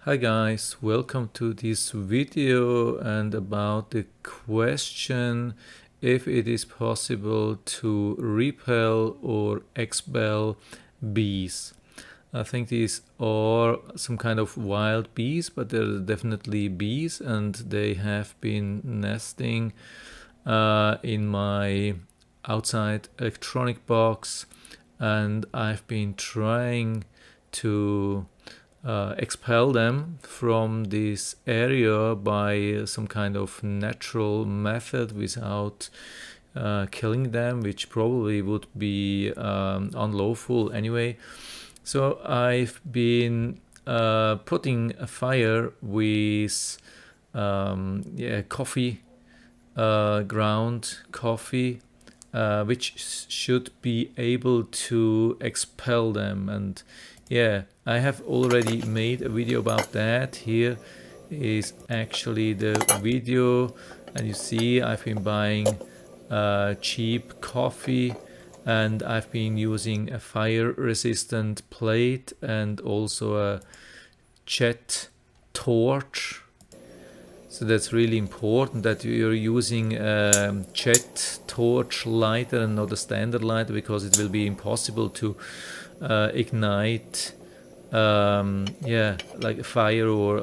Hi guys, welcome to this video and about the question if it is possible to repel or expel bees. I think these are some kind of wild bees, but they're definitely bees and they have been nesting in my outside electronic box, and I've been trying to expel them from this area by some kind of natural method without killing them, which probably would be unlawful anyway. So I've been putting a fire with coffee, ground coffee, which should be able to expel them. And yeah, I have already made a video about that. Here is actually the video, and you see I've been buying cheap coffee, and I've been using a fire resistant plate and also a jet torch. So that's really important that you're using a jet torch lighter and not a standard lighter, because it will be impossible to ignite like a fire or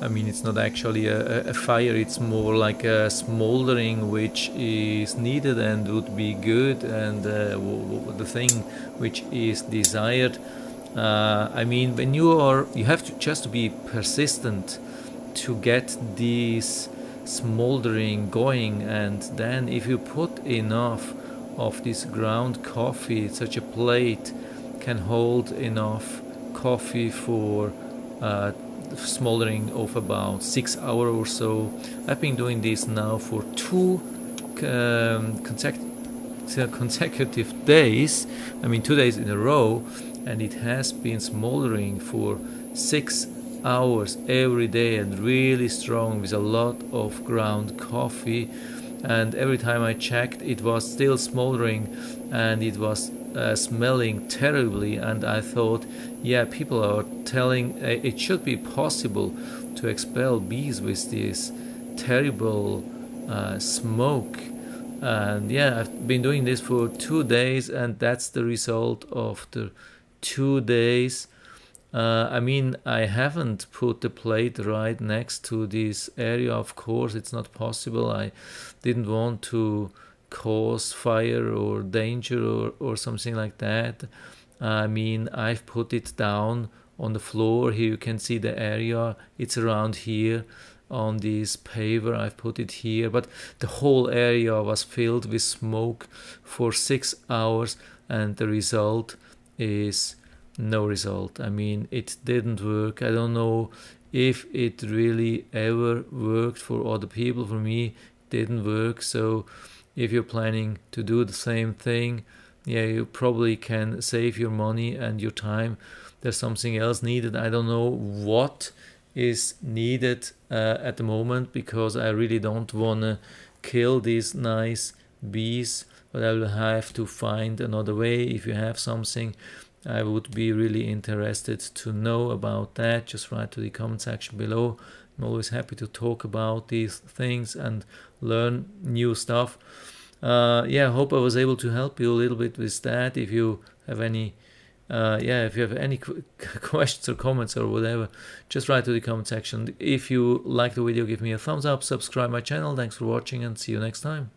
I mean, it's not actually a fire, it's more like a smoldering, which is needed and would be good, and the thing which is desired. I mean, when you have to just be persistent to get this smoldering going, and then if you put enough of this ground coffee, such a plate can hold enough coffee for smoldering of about 6 hours or so. I've been doing this now for two consecutive days. I mean, 2 days in a row, and it has been smoldering for 6 hours every day, and really strong with a lot of ground coffee. And every time I checked, it was still smoldering, and it was smelling terribly. And I thought, yeah, people are telling it should be possible to expel bees with this terrible smoke. And yeah, I've been doing this for 2 days, and that's the result of the 2 days. I mean, I haven't put the plate right next to this area. Of course, it's not possible. I didn't want to cause fire or danger or something like that. I mean, I've put it down on the floor. Here you can see the area. It's around here on this paver. I've put it here, but the whole area was filled with smoke for 6 hours, and the result is no result. I mean, it didn't work. I don't know if it really ever worked for other people. For me, it didn't work. So if you're planning to do the same thing, yeah, you probably can save your money and your time. There's something else needed. I don't know what is needed at the moment, because I really don't want to kill these nice bees, but I will have to find another way. If you have something, I would be really interested to know about that. Just write to the comment section below. I'm always happy to talk about these things and learn new stuff. I hope I was able to help you a little bit with that. If you have any if you have any questions or comments or whatever, just write to the comment section. If you like the video, give me a thumbs up, subscribe my channel. Thanks for watching, and see you next time.